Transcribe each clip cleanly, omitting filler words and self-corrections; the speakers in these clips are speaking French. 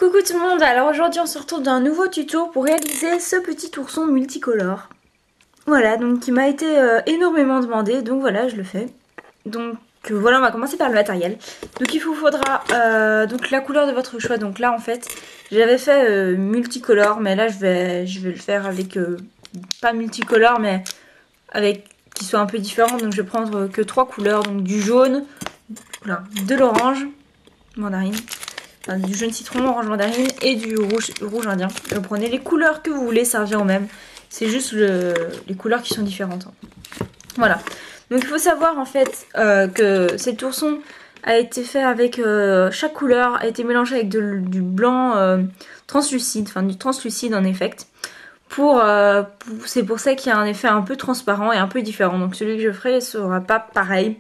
Coucou tout le monde, alors aujourd'hui on se retrouve dans un nouveau tuto pour réaliser ce petit ourson multicolore. Voilà, donc qui m'a été énormément demandé, donc voilà je le fais. Donc voilà, on va commencer par le matériel. Donc il vous faudra donc la couleur de votre choix. Donc là en fait j'avais fait multicolore, mais là je vais le faire avec pas multicolore mais avec qui soit un peu différent. Donc je vais prendre que 3 couleurs, donc du jaune, voilà, de l'orange, mandarine. Enfin, du jaune citron, orange mandarine et du rouge indien. Vous prenez les couleurs que vous voulez, ça revient au même. C'est juste les couleurs qui sont différentes. Voilà. Donc il faut savoir en fait que cet ourson a été fait avec chaque couleur, a été mélangé avec du blanc translucide, enfin du translucide en effet. C'est pour ça qu'il y a un effet un peu transparent et un peu différent. Donc celui que je ferai ne sera pas pareil.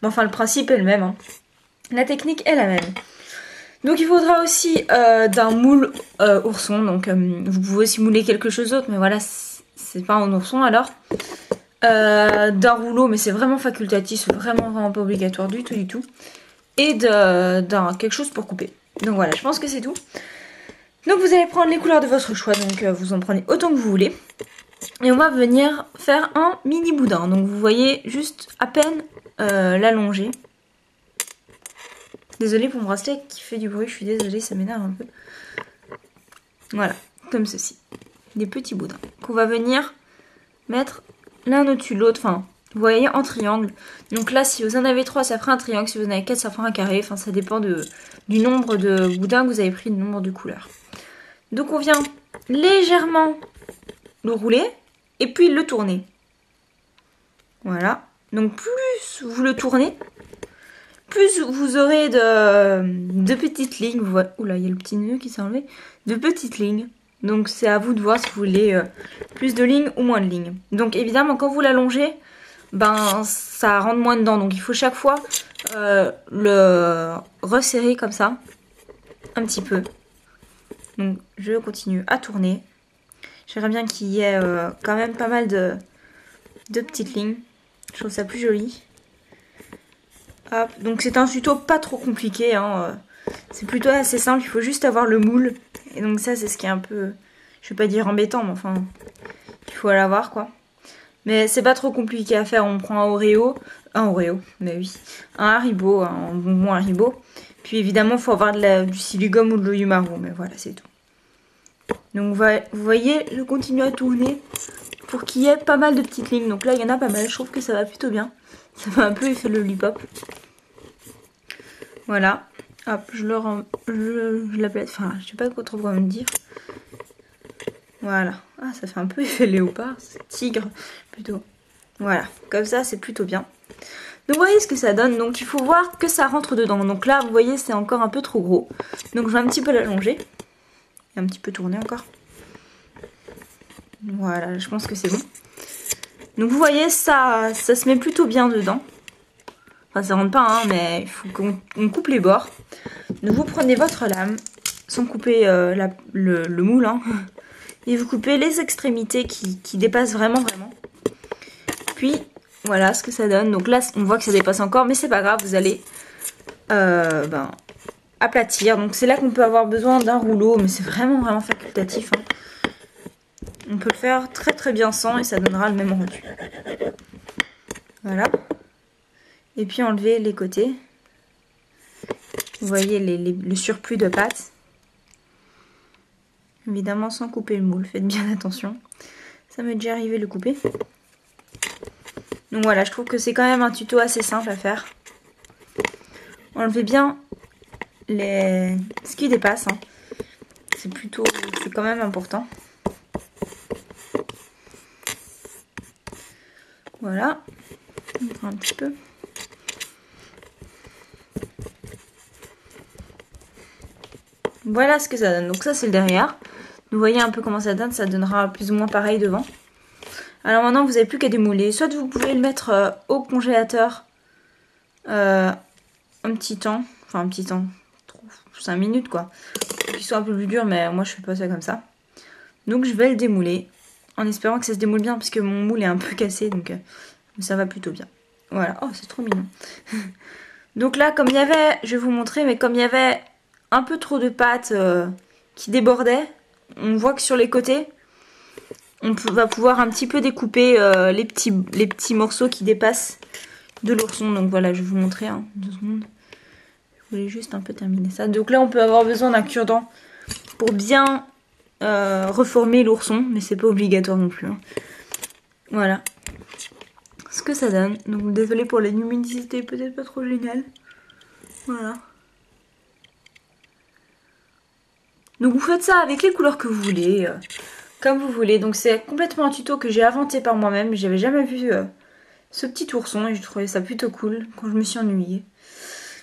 Mais enfin le principe est le même. Hein. La technique est la même. Donc il faudra aussi d'un moule ourson, donc vous pouvez aussi mouler quelque chose d'autre, mais voilà, c'est pas un ourson alors. D'un rouleau, mais c'est vraiment facultatif, c'est vraiment pas obligatoire du tout. Et d'un quelque chose pour couper. Donc voilà, je pense que c'est tout. Donc vous allez prendre les couleurs de votre choix, donc vous en prenez autant que vous voulez. Et on va venir faire un mini boudin, donc vous voyez juste à peine l'allonger. Désolée pour mon bracelet qui fait du bruit, je suis désolée, ça m'énerve un peu. Voilà, comme ceci. Des petits boudins qu'on va venir mettre l'un au-dessus de l'autre, enfin, vous voyez, en triangle. Donc là, si vous en avez 3, ça fera un triangle, si vous en avez 4, ça fera un carré. Enfin, ça dépend du nombre de boudins que vous avez pris, du nombre de couleurs. Donc on vient légèrement le rouler et puis le tourner. Voilà. Donc plus vous le tournez, plus vous aurez de petites lignes. Oula, il y a le petit nœud qui s'est enlevé. De petites lignes. Donc c'est à vous de voir si vous voulez plus de lignes ou moins de lignes. Donc évidemment, quand vous l'allongez, ben ça rentre moins dedans. Donc il faut chaque fois le resserrer comme ça. Un petit peu. Donc je continue à tourner. J'aimerais bien qu'il y ait quand même pas mal de petites lignes. Je trouve ça plus joli. Hop. Donc c'est un tuto pas trop compliqué, hein. C'est plutôt assez simple, il faut juste avoir le moule. Et donc ça c'est ce qui est un peu, je vais pas dire embêtant, mais enfin, il faut l'avoir quoi. Mais c'est pas trop compliqué à faire, on prend un Oreo, mais oui, un Haribo, un bonbon Haribo. Puis évidemment il faut avoir du silicone ou de l'Oyumaru, mais voilà c'est tout. Donc vous voyez, je continue à tourner pour qu'il y ait pas mal de petites lignes. Donc là il y en a pas mal, je trouve que ça va plutôt bien. Ça fait un peu effet lollipop. Voilà. Hop, je l'appelle. Enfin, je sais pas trop comment me dire. Voilà. Ah, ça fait un peu effet léopard. C'est tigre, plutôt. Voilà. Comme ça, c'est plutôt bien. Donc, vous voyez ce que ça donne. Donc, il faut voir que ça rentre dedans. Donc là, vous voyez, c'est encore un peu trop gros. Donc, je vais un petit peu l'allonger. Et un petit peu tourner encore. Voilà, je pense que c'est bon. Donc, vous voyez, ça se met plutôt bien dedans. Enfin, ça rentre pas, hein, mais il faut qu'on coupe les bords. Donc vous prenez votre lame, sans couper le moule, hein, et vous coupez les extrémités qui dépassent vraiment. Puis voilà ce que ça donne. Donc là, on voit que ça dépasse encore, mais c'est pas grave, vous allez aplatir. Donc c'est là qu'on peut avoir besoin d'un rouleau, mais c'est vraiment facultatif. Hein. On peut le faire très bien sans et ça donnera le même rendu. Voilà. Et puis enlever les côtés. Vous voyez le surplus de pâte. Évidemment sans couper le moule, faites bien attention. Ça m'est déjà arrivé de le couper. Donc voilà, je trouve que c'est quand même un tuto assez simple à faire. Enlevez bien ce qui dépasse. Hein. C'est quand même important. Voilà. On prend un petit peu. Voilà ce que ça donne. Donc ça c'est le derrière. Vous voyez un peu comment ça donne. Ça donnera plus ou moins pareil devant. Alors maintenant vous n'avez plus qu'à démouler. Soit vous pouvez le mettre au congélateur un petit temps. Enfin un petit temps. 5 minutes quoi. Qu'il soit un peu plus dur mais moi je fais pas ça comme ça. Donc je vais le démouler. En espérant que ça se démoule bien parce que mon moule est un peu cassé. Donc ça va plutôt bien. Voilà. Oh c'est trop mignon. Donc là comme il y avait, je vais vous montrer, mais comme il y avait un peu trop de pâte qui débordait. On voit que sur les côtés, va pouvoir un petit peu découper les petits morceaux qui dépassent de l'ourson. Donc voilà, je vais vous montrer, 2 secondes. Je voulais juste un peu terminer ça. Donc là, on peut avoir besoin d'un cure-dent pour bien reformer l'ourson, mais c'est pas obligatoire non plus. Voilà ce que ça donne. Donc désolé pour la luminosité, peut-être pas trop géniale. Voilà. Donc vous faites ça avec les couleurs que vous voulez, comme vous voulez. Donc c'est complètement un tuto que j'ai inventé par moi-même. J'avais jamais vu ce petit ourson et je trouvais ça plutôt cool quand je me suis ennuyée.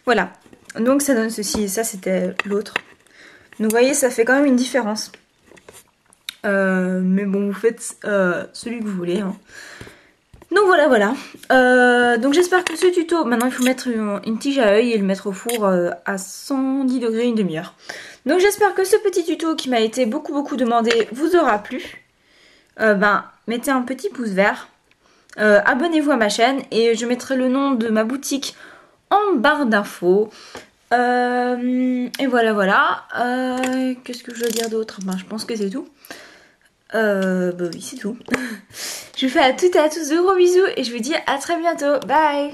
Voilà. Donc ça donne ceci et ça c'était l'autre. Donc vous voyez, ça fait quand même une différence. Mais bon, vous faites celui que vous voulez. Donc voilà. Donc j'espère que ce tuto, maintenant il faut mettre une tige à œil et le mettre au four à 110 degrés une demi-heure. Donc j'espère que ce petit tuto qui m'a été beaucoup demandé vous aura plu. Mettez un petit pouce vert. Abonnez-vous à ma chaîne et je mettrai le nom de ma boutique en barre d'infos. Et voilà. Qu'est-ce que je veux dire d'autre? Je pense que c'est tout. Oui, c'est tout. Je vous fais à toutes et à tous de gros bisous et je vous dis à très bientôt. Bye!